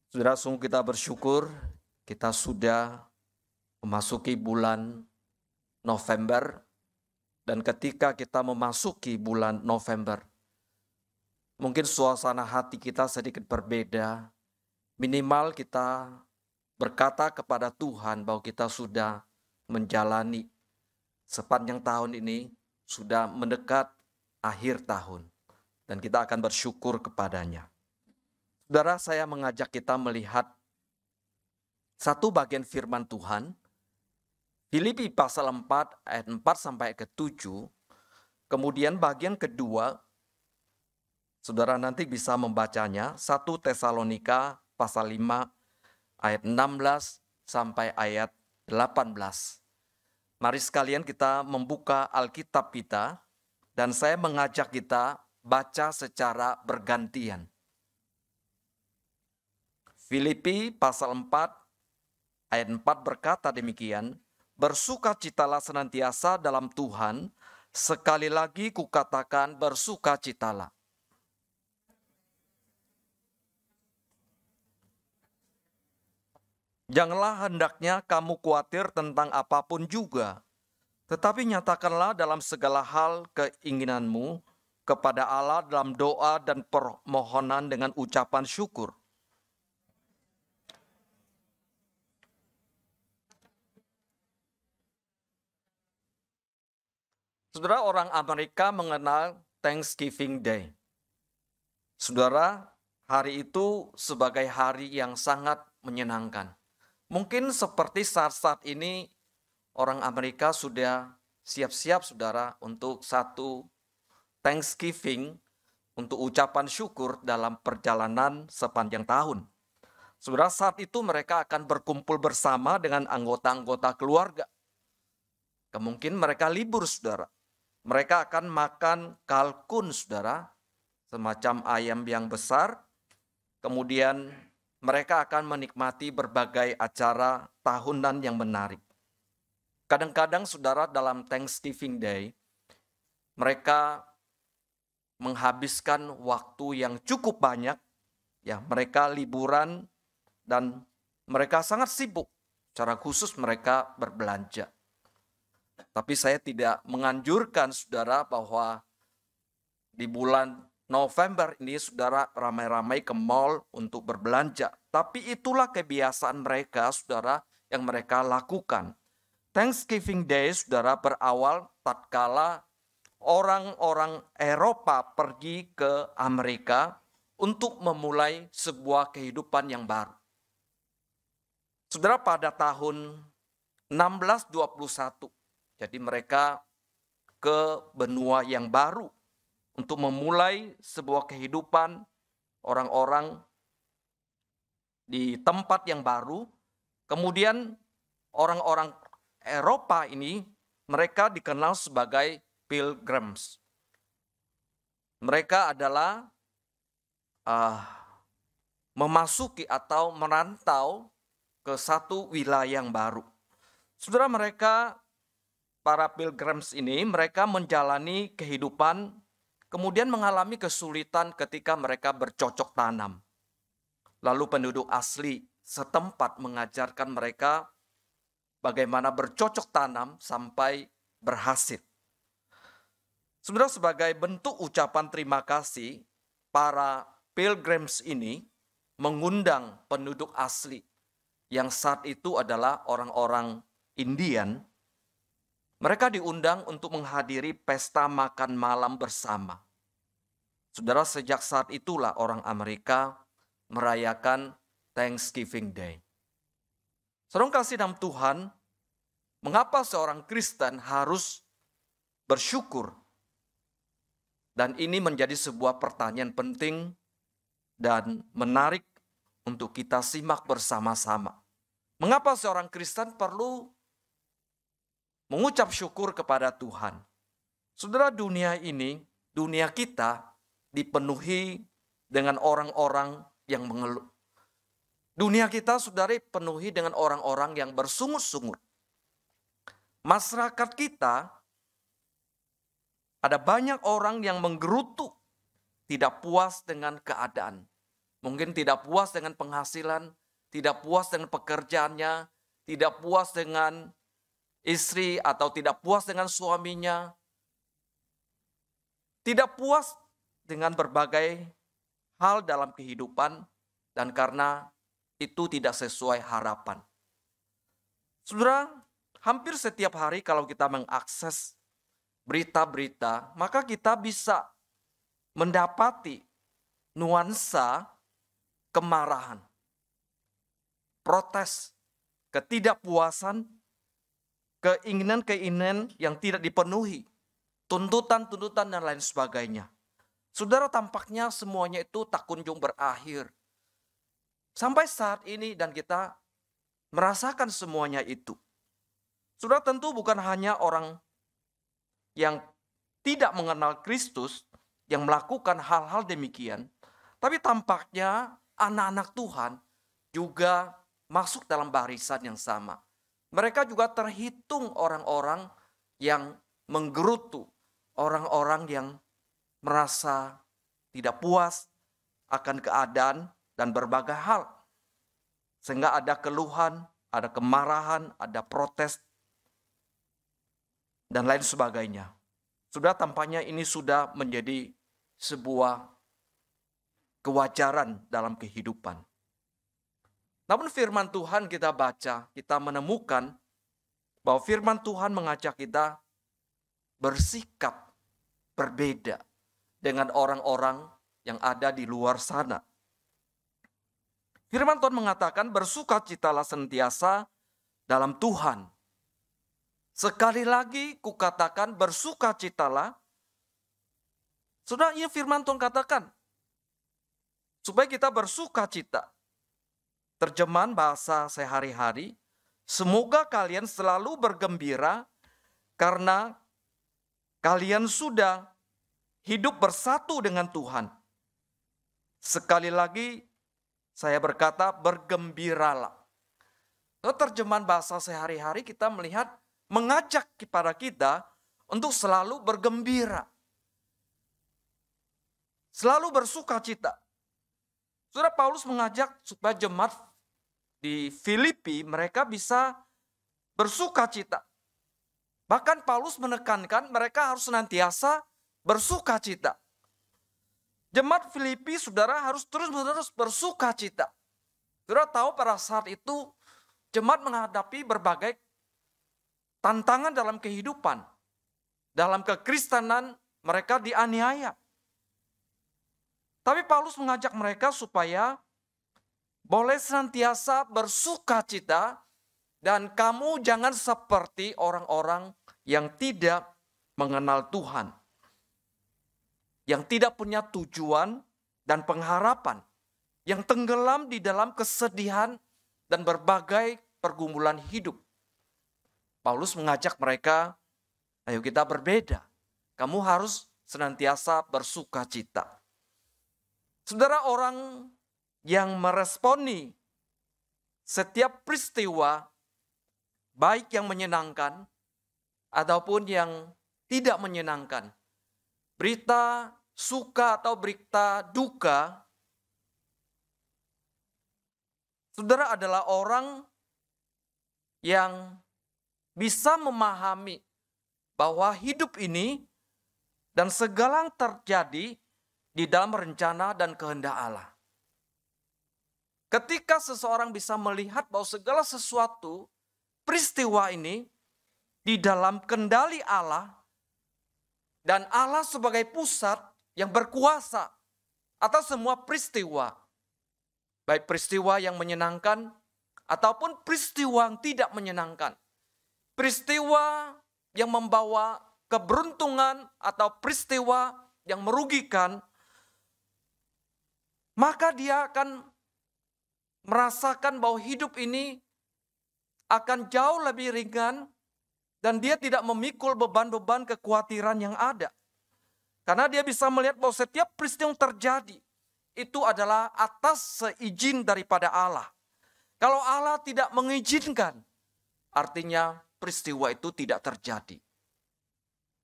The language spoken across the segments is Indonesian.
Saudara, sungguh kita bersyukur kita sudah memasuki bulan November, dan ketika kita memasuki bulan November, mungkin suasana hati kita sedikit berbeda. Minimal kita berkata kepada Tuhan bahwa kita sudah menjalani sepanjang tahun ini, sudah mendekat akhir tahun, dan kita akan bersyukur kepadanya. Saudara, saya mengajak kita melihat satu bagian firman Tuhan, Filipi pasal 4 ayat 4 sampai ke 7. Kemudian bagian kedua, saudara nanti bisa membacanya, 1 Tesalonika pasal 5 ayat 16 sampai ayat 18. Mari sekalian kita membuka Alkitab kita, dan saya mengajak kita baca secara bergantian. Filipi pasal 4 ayat 4 berkata demikian, "Bersukacitalah senantiasa dalam Tuhan, sekali lagi kukatakan bersukacitalah." Janganlah hendaknya kamu khawatir tentang apapun juga, tetapi nyatakanlah dalam segala hal keinginanmu kepada Allah dalam doa dan permohonan dengan ucapan syukur. Saudara, orang Amerika mengenal Thanksgiving Day. Saudara, hari itu sebagai hari yang sangat menyenangkan. Mungkin seperti saat-saat ini orang Amerika sudah siap-siap, saudara, untuk satu Thanksgiving, untuk ucapan syukur dalam perjalanan sepanjang tahun. Saudara, saat itu mereka akan berkumpul bersama dengan anggota-anggota keluarga. Kemungkinan mereka libur, saudara. Mereka akan makan kalkun, saudara, semacam ayam yang besar. Kemudian mereka akan menikmati berbagai acara tahunan yang menarik. Kadang-kadang, saudara, dalam Thanksgiving Day, mereka menghabiskan waktu yang cukup banyak. Ya, mereka liburan dan mereka sangat sibuk. Secara khusus mereka berbelanja. Tapi saya tidak menganjurkan saudara bahwa di bulan November ini saudara ramai-ramai ke mall untuk berbelanja. Tapi itulah kebiasaan mereka, saudara, yang mereka lakukan. Thanksgiving Day, saudara, berawal tatkala orang-orang Eropa pergi ke Amerika untuk memulai sebuah kehidupan yang baru. Saudara, pada tahun 1621, jadi mereka ke benua yang baru untuk memulai sebuah kehidupan orang-orang di tempat yang baru. Kemudian orang-orang Eropa ini mereka dikenal sebagai pilgrims. Mereka adalah memasuki atau merantau ke satu wilayah yang baru. Saudara, mereka para pilgrims ini mereka menjalani kehidupan, kemudian mengalami kesulitan ketika mereka bercocok tanam. Lalu penduduk asli setempat mengajarkan mereka bagaimana bercocok tanam sampai berhasil. Saudara, sebagai bentuk ucapan terima kasih, para pilgrims ini mengundang penduduk asli yang saat itu adalah orang-orang Indian. Mereka diundang untuk menghadiri pesta makan malam bersama. Saudara, sejak saat itulah orang Amerika merayakan Thanksgiving Day. Saudara kasih dalam Tuhan, mengapa seorang Kristen harus bersyukur? Dan ini menjadi sebuah pertanyaan penting dan menarik untuk kita simak bersama-sama. Mengapa seorang Kristen perlu mengucap syukur kepada Tuhan? Saudara, dunia ini, dunia kita dipenuhi dengan orang-orang yang mengeluh. Dunia kita, saudara, dipenuhi dengan orang-orang yang bersungut-sungut. Masyarakat kita, ada banyak orang yang menggerutu, tidak puas dengan keadaan. mungkin tidak puas dengan penghasilan, tidak puas dengan pekerjaannya, tidak puas dengan istri atau tidak puas dengan suaminya, tidak puas dengan berbagai hal dalam kehidupan, dan karena itu tidak sesuai harapan. Saudara, hampir setiap hari kalau kita mengakses berita-berita, maka kita bisa mendapati nuansa kemarahan, protes, ketidakpuasan, keinginan-keinginan yang tidak dipenuhi, tuntutan-tuntutan dan lain sebagainya. Saudara, tampaknya semuanya itu tak kunjung berakhir. Sampai saat ini dan kita merasakan semuanya itu. Saudara, tentu bukan hanya orang yang tidak mengenal Kristus yang melakukan hal-hal demikian, tapi tampaknya anak-anak Tuhan juga masuk dalam barisan yang sama. Mereka juga terhitung orang-orang yang menggerutu, orang-orang yang merasa tidak puas akan keadaan dan berbagai hal. Sehingga ada keluhan, ada kemarahan, ada protes, dan lain sebagainya. Sudah tampaknya ini sudah menjadi sebuah kewajaran dalam kehidupan. Namun firman Tuhan kita baca, kita menemukan bahwa firman Tuhan mengajak kita bersikap berbeda dengan orang-orang yang ada di luar sana. Firman Tuhan mengatakan, bersukacitalah senantiasa dalam Tuhan. Sekali lagi kukatakan, bersukacitalah. Sudah, ini firman Tuhan katakan, supaya kita bersukacita. Terjemahan bahasa sehari-hari, semoga kalian selalu bergembira karena kalian sudah hidup bersatu dengan Tuhan. Sekali lagi saya berkata, bergembiralah. Terjemahan bahasa sehari-hari kita melihat mengajak kepada kita untuk selalu bergembira. Selalu bersukacita. Saudara, Paulus mengajak supaya jemaat di Filipi mereka bisa bersukacita. Bahkan Paulus menekankan mereka harus senantiasa bersukacita. Jemaat Filipi, saudara, harus terus-menerus bersukacita. Saudara tahu pada saat itu jemaat menghadapi berbagai tantangan dalam kehidupan. Dalam kekristenan mereka dianiaya. Tapi Paulus mengajak mereka supaya boleh senantiasa bersukacita dan kamu jangan seperti orang-orang yang tidak mengenal Tuhan. Yang tidak punya tujuan dan pengharapan. Yang tenggelam di dalam kesedihan dan berbagai pergumulan hidup. Paulus mengajak mereka, ayo kita berbeda. Kamu harus senantiasa bersukacita. Saudara, orang yang meresponi setiap peristiwa, baik yang menyenangkan ataupun yang tidak menyenangkan, berita suka atau berita duka, saudara adalah orang yang bisa memahami bahwa hidup ini dan segala yang terjadi di dalam rencana dan kehendak Allah. Ketika seseorang bisa melihat bahwa segala sesuatu peristiwa ini di dalam kendali Allah dan Allah sebagai pusat yang berkuasa atas semua peristiwa, baik peristiwa yang menyenangkan ataupun peristiwa yang tidak menyenangkan. Peristiwa yang membawa keberuntungan atau peristiwa yang merugikan, maka dia akan merasakan bahwa hidup ini akan jauh lebih ringan dan dia tidak memikul beban-beban kekhawatiran yang ada. Karena dia bisa melihat bahwa setiap peristiwa yang terjadi itu adalah atas seizin daripada Allah. Kalau Allah tidak mengizinkan, artinya peristiwa itu tidak terjadi.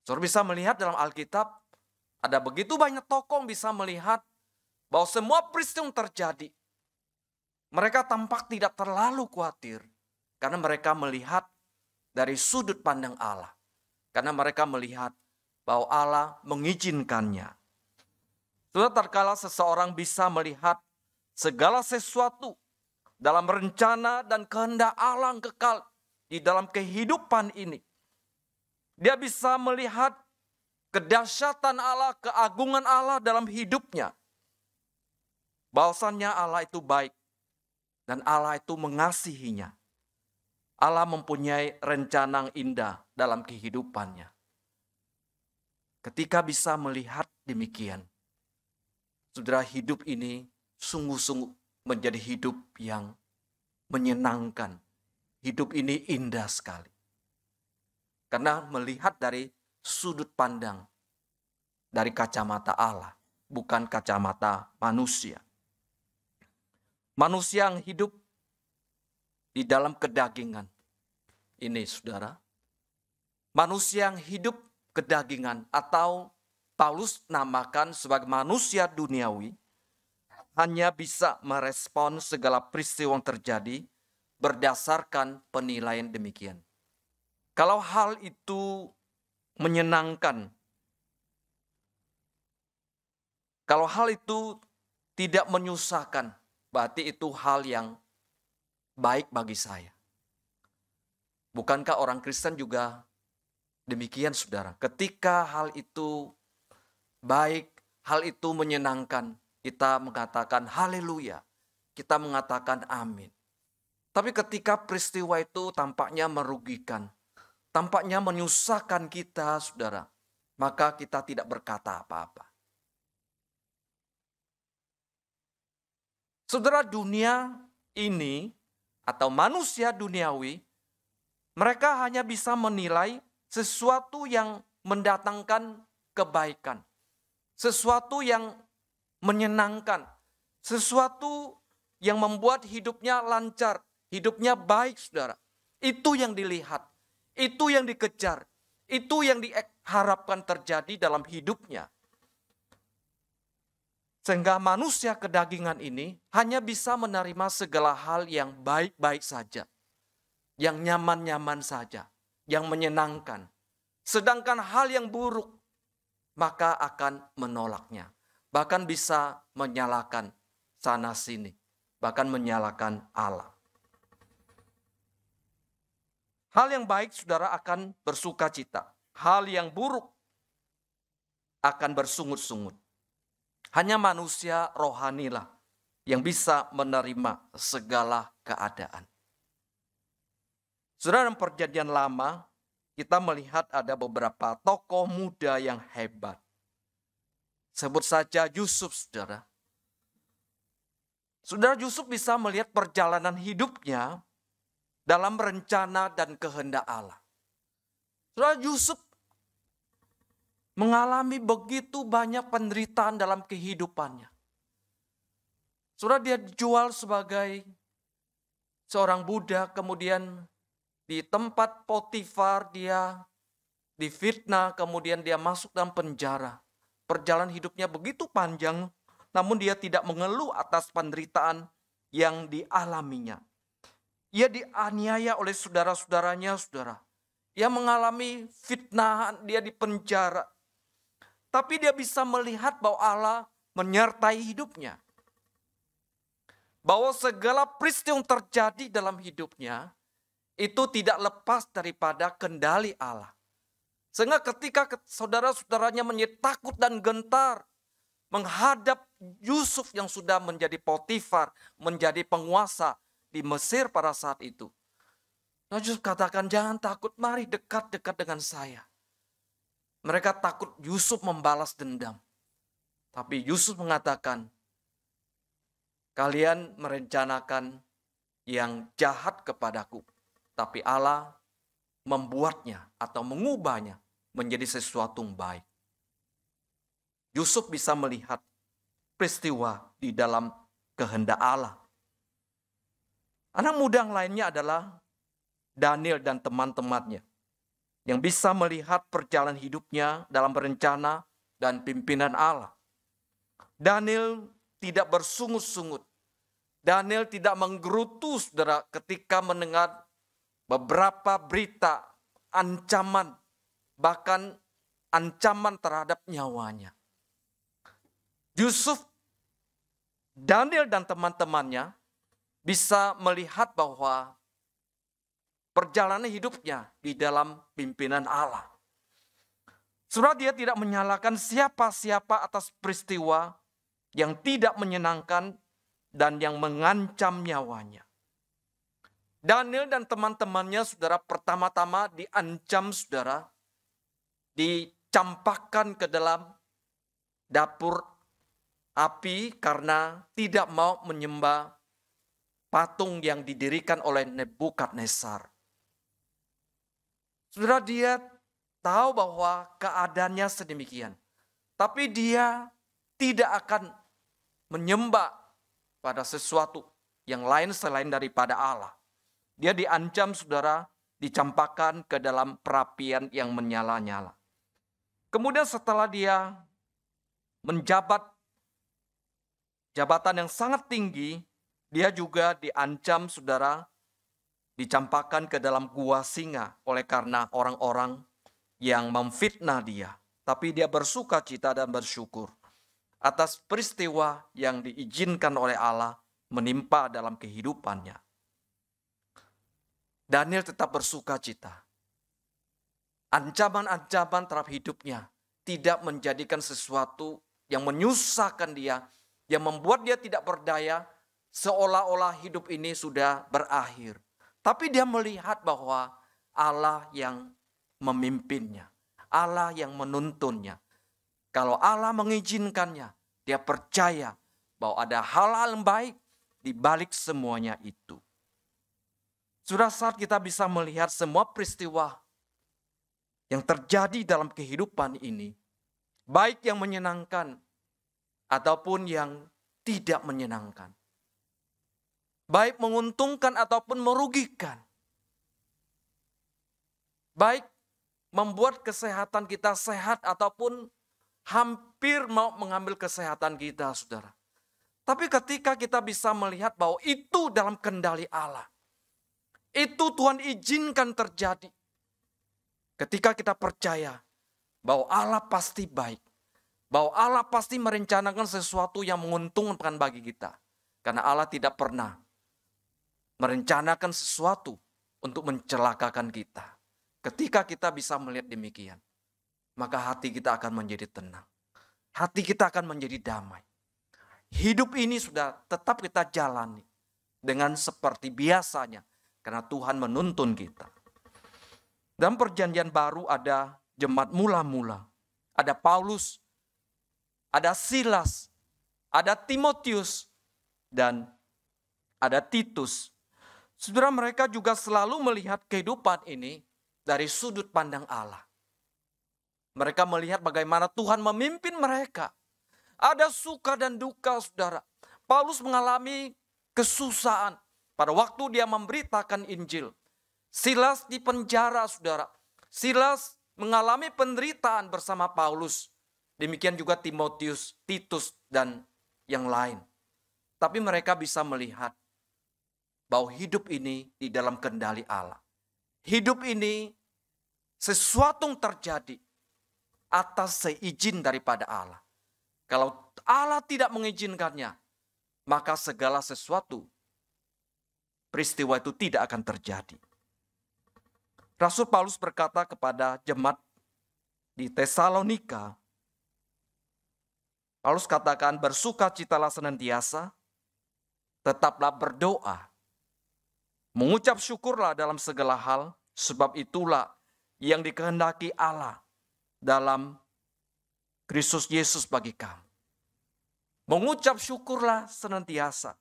Saudara bisa melihat dalam Alkitab, ada begitu banyak tokoh bisa melihat bahwa semua peristiwa yang terjadi, mereka tampak tidak terlalu khawatir karena mereka melihat dari sudut pandang Allah. Karena mereka melihat bahwa Allah mengizinkannya. Sudah terkala seseorang bisa melihat segala sesuatu dalam rencana dan kehendak Allah yang kekal di dalam kehidupan ini. Dia bisa melihat kedahsyatan Allah, keagungan Allah dalam hidupnya. Bahwasannya Allah itu baik dan Allah itu mengasihinya. Allah mempunyai rencana yang indah dalam kehidupannya. Ketika bisa melihat demikian, saudara, hidup ini sungguh-sungguh menjadi hidup yang menyenangkan. Hidup ini indah sekali. Karena melihat dari sudut pandang dari kacamata Allah, bukan kacamata manusia. Manusia yang hidup di dalam kedagingan. Ini saudara, manusia yang hidup kedagingan atau Paulus namakan sebagai manusia duniawi hanya bisa merespon segala peristiwa yang terjadi berdasarkan penilaian demikian. Kalau hal itu menyenangkan, kalau hal itu tidak menyusahkan, berarti itu hal yang baik bagi saya. Bukankah orang Kristen juga demikian, saudara? Ketika hal itu baik, hal itu menyenangkan, kita mengatakan haleluya, kita mengatakan amin. Tapi ketika peristiwa itu tampaknya merugikan, tampaknya menyusahkan kita, saudara, maka kita tidak berkata apa-apa. Saudara, dunia ini atau manusia duniawi, mereka hanya bisa menilai sesuatu yang mendatangkan kebaikan, sesuatu yang menyenangkan, sesuatu yang membuat hidupnya lancar, hidupnya baik, saudara. Itu yang dilihat, itu yang dikejar, itu yang diharapkan terjadi dalam hidupnya. Sehingga manusia kedagingan ini hanya bisa menerima segala hal yang baik-baik saja, yang nyaman-nyaman saja, yang menyenangkan. Sedangkan hal yang buruk, maka akan menolaknya. Bahkan bisa menyalahkan sana-sini, bahkan menyalahkan Allah. Hal yang baik, saudara, akan bersuka cita. Hal yang buruk akan bersungut-sungut. Hanya manusia rohanilah yang bisa menerima segala keadaan. Saudara, dalam Perjanjian Lama, kita melihat ada beberapa tokoh muda yang hebat. Sebut saja Yusuf, saudara. Saudara, Yusuf bisa melihat perjalanan hidupnya dalam rencana dan kehendak Allah. Saudara, Yusuf mengalami begitu banyak penderitaan dalam kehidupannya. Saudara, dia dijual sebagai seorang budak, kemudian di tempat Potifar dia difitnah, kemudian dia masuk dalam penjara. Perjalanan hidupnya begitu panjang, namun dia tidak mengeluh atas penderitaan yang dialaminya. Ia dianiaya oleh saudara-saudaranya, saudara. Ia mengalami fitnah, dia dipenjara. Tapi dia bisa melihat bahwa Allah menyertai hidupnya. Bahwa segala peristiwa yang terjadi dalam hidupnya itu tidak lepas daripada kendali Allah. Sehingga ketika saudara-saudaranya menjadi takut dan gentar menghadap Yusuf yang sudah menjadi Potifar, menjadi penguasa di Mesir pada saat itu. Yusuf katakan, jangan takut, mari dekat-dekat dengan saya. Mereka takut Yusuf membalas dendam. Tapi Yusuf mengatakan, kalian merencanakan yang jahat kepadaku. Tapi Allah membuatnya atau mengubahnya menjadi sesuatu yang baik. Yusuf bisa melihat peristiwa di dalam kehendak Allah. Anak muda yang lainnya adalah Daniel dan teman-temannya, yang bisa melihat perjalanan hidupnya dalam rencana dan pimpinan Allah. Daniel tidak bersungut-sungut. Daniel tidak menggerutu, saudara, ketika mendengar beberapa berita ancaman, bahkan ancaman terhadap nyawanya. Yusuf, Daniel dan teman-temannya bisa melihat bahwa perjalanan hidupnya di dalam pimpinan Allah. Saudara, dia tidak menyalahkan siapa-siapa atas peristiwa yang tidak menyenangkan dan yang mengancam nyawanya. Daniel dan teman-temannya, saudara, pertama-tama diancam, saudara, dicampakkan ke dalam dapur api karena tidak mau menyembah patung yang didirikan oleh Nebukadnezar. Saudara, dia tahu bahwa keadaannya sedemikian. Tapi dia tidak akan menyembah pada sesuatu yang lain selain daripada Allah. Dia diancam, saudara, dicampakkan ke dalam perapian yang menyala-nyala. Kemudian setelah dia menjabat jabatan yang sangat tinggi, dia juga diancam, saudara, dicampakkan ke dalam gua singa oleh karena orang-orang yang memfitnah dia. Tapi dia bersuka cita dan bersyukur atas peristiwa yang diizinkan oleh Allah menimpa dalam kehidupannya. Daniel tetap bersuka cita. Ancaman-ancaman terhadap hidupnya tidak menjadikan sesuatu yang menyusahkan dia, yang membuat dia tidak berdaya, seolah-olah hidup ini sudah berakhir. Tapi dia melihat bahwa Allah yang memimpinnya, Allah yang menuntunnya. Kalau Allah mengizinkannya, dia percaya bahwa ada hal-hal yang baik di balik semuanya itu. Sudah saat kita bisa melihat semua peristiwa yang terjadi dalam kehidupan ini, baik yang menyenangkan ataupun yang tidak menyenangkan, baik menguntungkan ataupun merugikan, baik membuat kesehatan kita sehat ataupun hampir mau mengambil kesehatan kita, saudara. Tapi ketika kita bisa melihat bahwa itu dalam kendali Allah, itu Tuhan izinkan terjadi. Ketika kita percaya bahwa Allah pasti baik, bahwa Allah pasti merencanakan sesuatu yang menguntungkan bagi kita. Karena Allah tidak pernah merencanakan sesuatu untuk mencelakakan kita. Ketika kita bisa melihat demikian, maka hati kita akan menjadi tenang. Hati kita akan menjadi damai. Hidup ini sudah tetap kita jalani dengan seperti biasanya. Karena Tuhan menuntun kita. Dalam perjanjian baru ada jemaat mula-mula. Ada Paulus, ada Silas, ada Timotius, dan ada Titus. Saudara, mereka juga selalu melihat kehidupan ini dari sudut pandang Allah. Mereka melihat bagaimana Tuhan memimpin mereka. Ada suka dan duka, saudara. Paulus mengalami kesusahan pada waktu dia memberitakan Injil. Silas di penjara, saudara. Silas mengalami penderitaan bersama Paulus. Demikian juga Timotius, Titus, dan yang lain. Tapi mereka bisa melihat bahwa hidup ini di dalam kendali Allah. Hidup ini sesuatu yang terjadi atas seizin daripada Allah. Kalau Allah tidak mengizinkannya, maka segala sesuatu, peristiwa itu tidak akan terjadi. Rasul Paulus berkata kepada jemaat di Tesalonika, Paulus katakan, bersukacitalah senantiasa, tetaplah berdoa, mengucap syukurlah dalam segala hal, sebab itulah yang dikehendaki Allah dalam Kristus Yesus bagi kamu. Mengucap syukurlah senantiasa.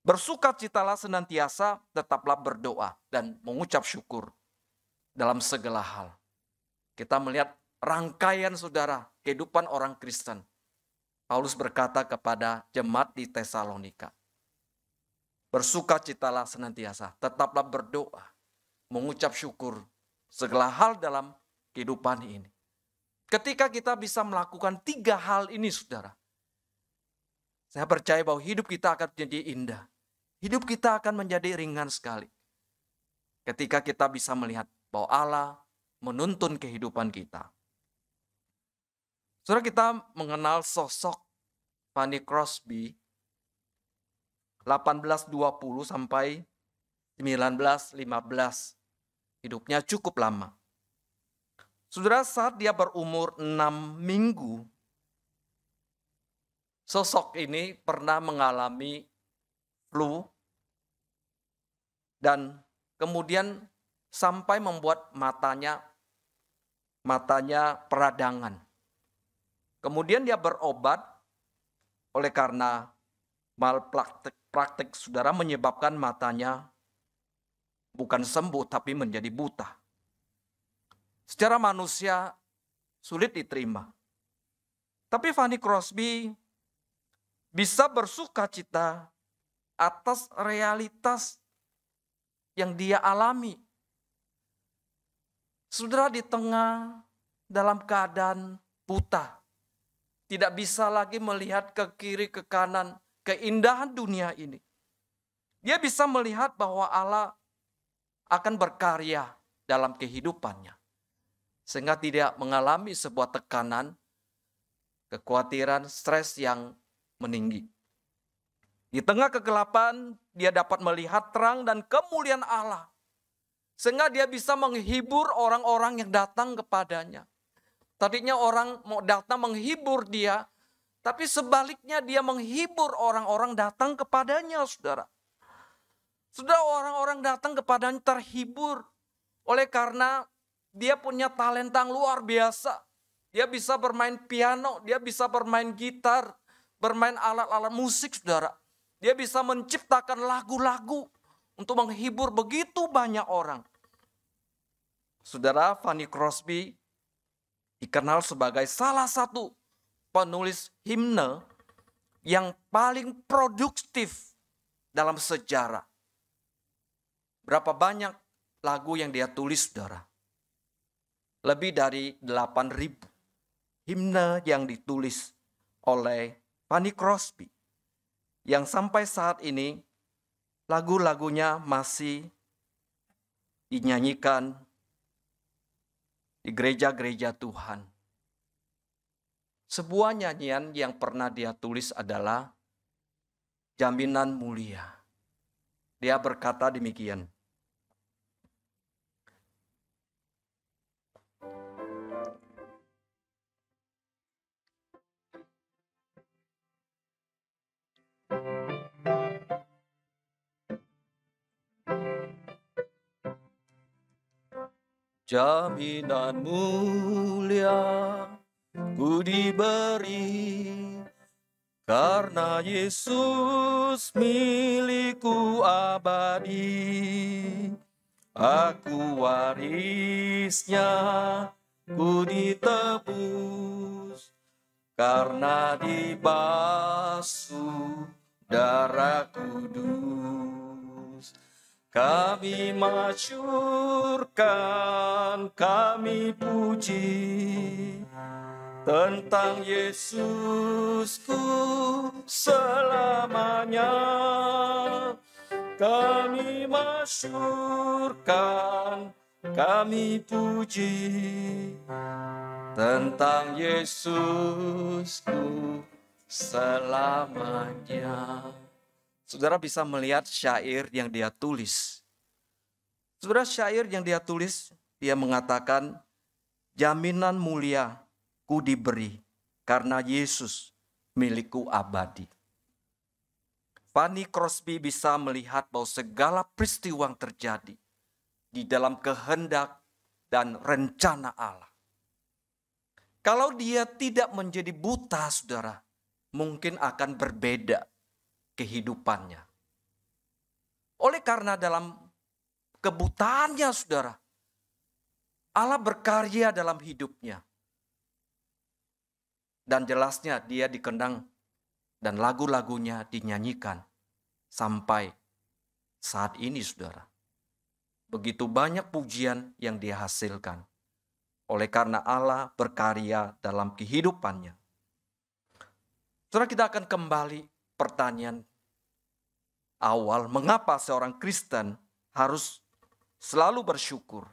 Bersukacitalah senantiasa, tetaplah berdoa dan mengucap syukur dalam segala hal. Kita melihat rangkaian, saudara, kehidupan orang Kristen. Paulus berkata kepada jemaat di Tesalonika, bersukacitalah senantiasa, tetaplah berdoa, mengucap syukur segala hal dalam kehidupan ini. Ketika kita bisa melakukan 3 hal ini, saudara, Saya percaya bahwa hidup kita akan menjadi indah. Hidup kita akan menjadi ringan sekali. Ketika kita bisa melihat bahwa Allah menuntun kehidupan kita. Saudara, kita mengenal sosok Fanny Crosby 1820 sampai 1915. Hidupnya cukup lama. Saudara, saat dia berumur 6 minggu, sosok ini pernah mengalami flu dan kemudian sampai membuat matanya peradangan. Kemudian dia berobat oleh karena malpraktik saudara menyebabkan matanya bukan sembuh tapi menjadi buta. Secara manusia sulit diterima. Tapi Fanny Crosby bisa bersuka cita atas realitas yang dia alami. Saudara, di tengah dalam keadaan buta, tidak bisa lagi melihat ke kiri ke kanan keindahan dunia ini. Dia bisa melihat bahwa Allah akan berkarya dalam kehidupannya. Sehingga tidak mengalami sebuah tekanan, kekhawatiran, stres yang meninggi. Di tengah kegelapan, dia dapat melihat terang dan kemuliaan Allah. Sehingga dia bisa menghibur orang-orang yang datang kepadanya. Tadinya orang mau datang menghibur dia, tapi sebaliknya dia menghibur orang-orang datang kepadanya, saudara. Saudara, orang-orang datang kepadanya terhibur oleh karena dia punya talenta yang luar biasa. Dia bisa bermain piano, dia bisa bermain gitar, bermain alat-alat musik, saudara. Dia bisa menciptakan lagu-lagu untuk menghibur begitu banyak orang. Saudara, Fanny Crosby dikenal sebagai salah satu penulis himne yang paling produktif dalam sejarah. Berapa banyak lagu yang dia tulis, saudara? Lebih dari 8.000 himne yang ditulis oleh Fanny Crosby. Yang sampai saat ini lagu-lagunya masih dinyanyikan di gereja-gereja Tuhan. Sebuah nyanyian yang pernah dia tulis adalah Jaminan Mulia. Dia berkata demikian. Jaminan mulia ku diberi, karena Yesus milikku abadi. Aku warisnya, ku ditebus, karena dibasuh darah kudus. Kami masyurkan, kami puji tentang Yesusku selamanya. Kami masyurkan, kami puji tentang Yesusku selamanya. Saudara bisa melihat syair yang dia tulis. Saudara, syair yang dia tulis, dia mengatakan, jaminan mulia ku diberi, karena Yesus milikku abadi. Fanny Crosby bisa melihat bahwa segala peristiwa yang terjadi di dalam kehendak dan rencana Allah. Kalau dia tidak menjadi buta, saudara, mungkin akan berbeda kehidupannya. Oleh karena dalam kebutaannya, saudara, Allah berkarya dalam hidupnya. Dan jelasnya dia dikenang dan lagu-lagunya dinyanyikan sampai saat ini, saudara. Begitu banyak pujian yang dia hasilkan. Oleh karena Allah berkarya dalam kehidupannya. Saudara, kita akan kembali pertanyaan awal, mengapa seorang Kristen harus selalu bersyukur?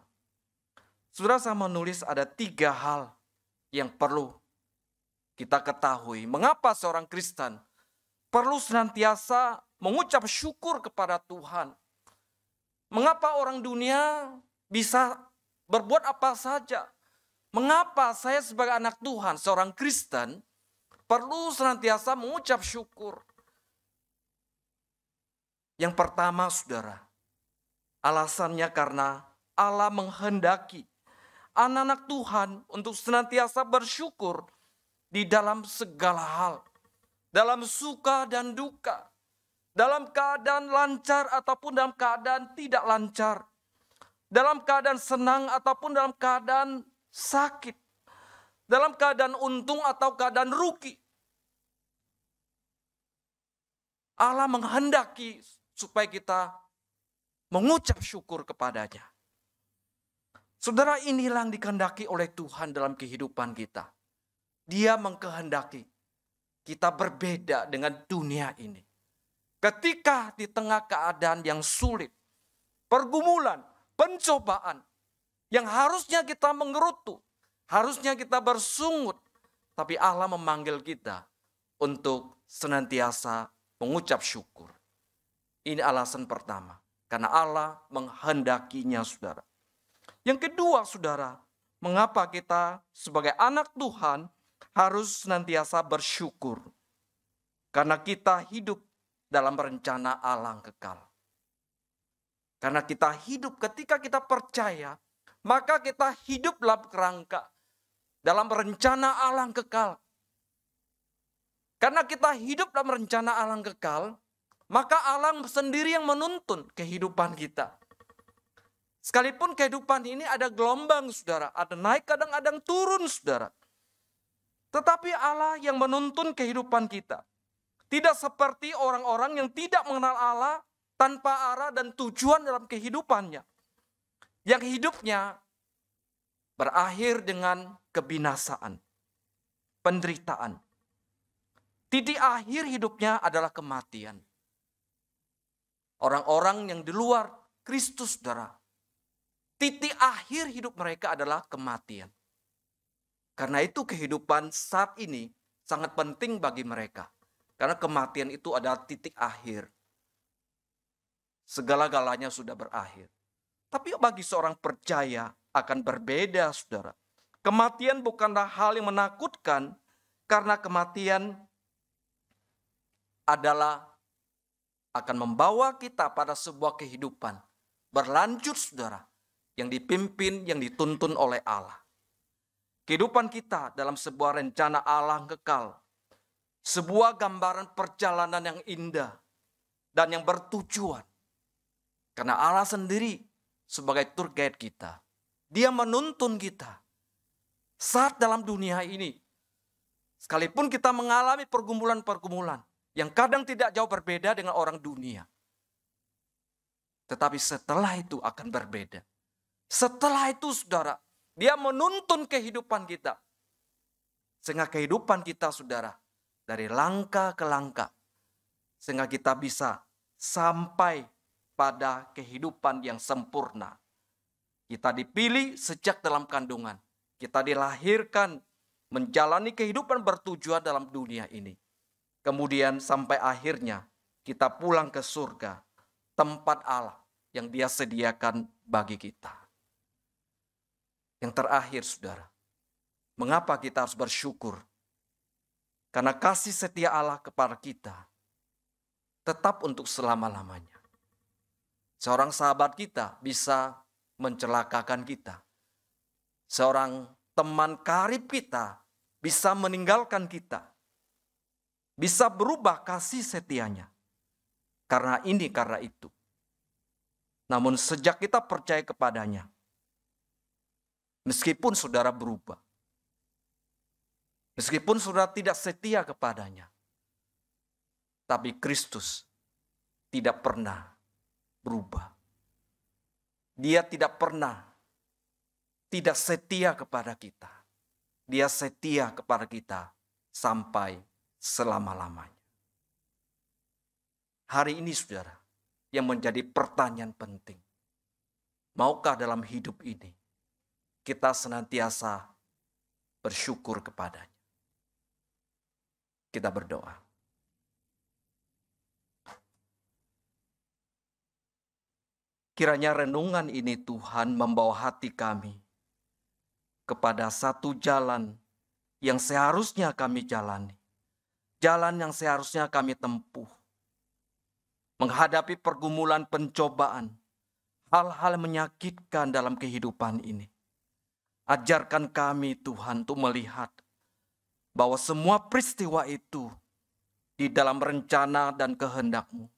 Saudara, saya menulis ada 3 hal yang perlu kita ketahui. Mengapa seorang Kristen perlu senantiasa mengucap syukur kepada Tuhan? Mengapa orang dunia bisa berbuat apa saja? Mengapa saya sebagai anak Tuhan, seorang Kristen, perlu senantiasa mengucap syukur? Yang pertama, saudara, alasannya karena Allah menghendaki anak-anak Tuhan untuk senantiasa bersyukur di dalam segala hal. Dalam suka dan duka. Dalam keadaan lancar ataupun dalam keadaan tidak lancar. Dalam keadaan senang ataupun dalam keadaan sakit. Dalam keadaan untung atau keadaan rugi. Allah menghendaki supaya kita mengucap syukur kepadanya. Saudara, inilah yang dikehendaki oleh Tuhan dalam kehidupan kita. Dia mengkehendaki kita berbeda dengan dunia ini. Ketika di tengah keadaan yang sulit, pergumulan, pencobaan, yang harusnya kita mengerutu, harusnya kita bersungut, tapi Allah memanggil kita untuk senantiasa mengucap syukur. Ini alasan pertama, karena Allah menghendakinya, saudara. Yang kedua, saudara, mengapa kita sebagai anak Tuhan harus senantiasa bersyukur? Karena kita hidup dalam rencana Allah yang kekal. Karena kita hidup, ketika kita percaya, maka kita hidup dalam kerangka, dalam rencana Allah yang kekal. Karena kita hidup dalam rencana Allah yang kekal, maka Allah sendiri yang menuntun kehidupan kita. Sekalipun kehidupan ini ada gelombang, saudara. Ada naik, kadang-kadang turun, saudara. Tetapi Allah yang menuntun kehidupan kita. Tidak seperti orang-orang yang tidak mengenal Allah tanpa arah dan tujuan dalam kehidupannya. Yang hidupnya berakhir dengan kebinasaan, penderitaan. Titik akhir hidupnya adalah kematian. Orang-orang yang di luar Kristus, saudara, titik akhir hidup mereka adalah kematian. Karena itu kehidupan saat ini sangat penting bagi mereka. Karena kematian itu adalah titik akhir. Segala-galanya sudah berakhir. Tapi bagi seorang percaya akan berbeda, saudara. Kematian bukanlah hal yang menakutkan, karena kematian adalah akan membawa kita pada sebuah kehidupan berlanjut, saudara, yang dipimpin, yang dituntun oleh Allah. Kehidupan kita dalam sebuah rencana Allah yang kekal, sebuah gambaran perjalanan yang indah dan yang bertujuan. Karena Allah sendiri sebagai tour guide kita, Dia menuntun kita saat dalam dunia ini. Sekalipun kita mengalami pergumulan-pergumulan yang kadang tidak jauh berbeda dengan orang dunia. Tetapi setelah itu akan berbeda. Setelah itu, saudara, Dia menuntun kehidupan kita. Sehingga kehidupan kita, saudara, dari langkah ke langkah. Sehingga kita bisa sampai pada kehidupan yang sempurna. Kita dipilih sejak dalam kandungan. Kita dilahirkan menjalani kehidupan bertujuan dalam dunia ini. Kemudian sampai akhirnya kita pulang ke surga, tempat Allah yang Dia sediakan bagi kita. Yang terakhir, saudara, mengapa kita harus bersyukur? Karena kasih setia Allah kepada kita tetap untuk selama-lamanya. Seorang sahabat kita bisa mencelakakan kita. Seorang teman karib kita bisa meninggalkan kita. Bisa berubah kasih setianya. Karena ini, karena itu. Namun sejak kita percaya kepadanya, meskipun saudara berubah, meskipun saudara tidak setia kepadanya, tapi Kristus tidak pernah berubah. Dia tidak pernah tidak setia kepada kita. Dia setia kepada kita sampai selama-lamanya. hari ini saudara, yang menjadi pertanyaan penting. Maukah dalam hidup ini kita senantiasa bersyukur kepadanya? Kita berdoa. Kiranya renungan ini Tuhan membawa hati kami kepada satu jalan yang seharusnya kami jalani. Jalan yang seharusnya kami tempuh. Menghadapi pergumulan pencobaan, hal-hal menyakitkan dalam kehidupan ini. Ajarkan kami Tuhan untuk melihat bahwa semua peristiwa itu di dalam rencana dan kehendak-Mu.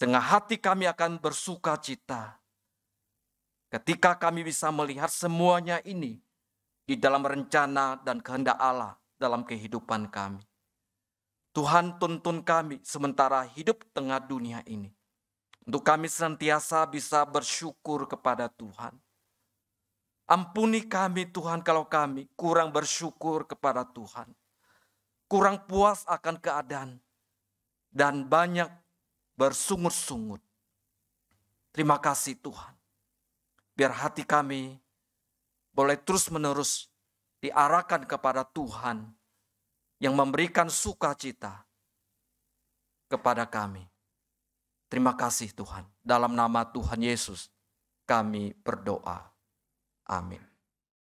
Sehingga hati kami akan bersuka cita ketika kami bisa melihat semuanya ini di dalam rencana dan kehendak Allah dalam kehidupan kami. Tuhan, tuntun kami sementara hidup tengah dunia ini, untuk kami senantiasa bisa bersyukur kepada Tuhan. Ampuni kami Tuhan kalau kami kurang bersyukur kepada Tuhan, kurang puas akan keadaan, dan banyak bersungut-sungut. Terima kasih Tuhan. Biar hati kami boleh terus-menerus diarahkan kepada Tuhan yang memberikan sukacita kepada kami. Terima kasih Tuhan. Dalam nama Tuhan Yesus kami berdoa. Amin.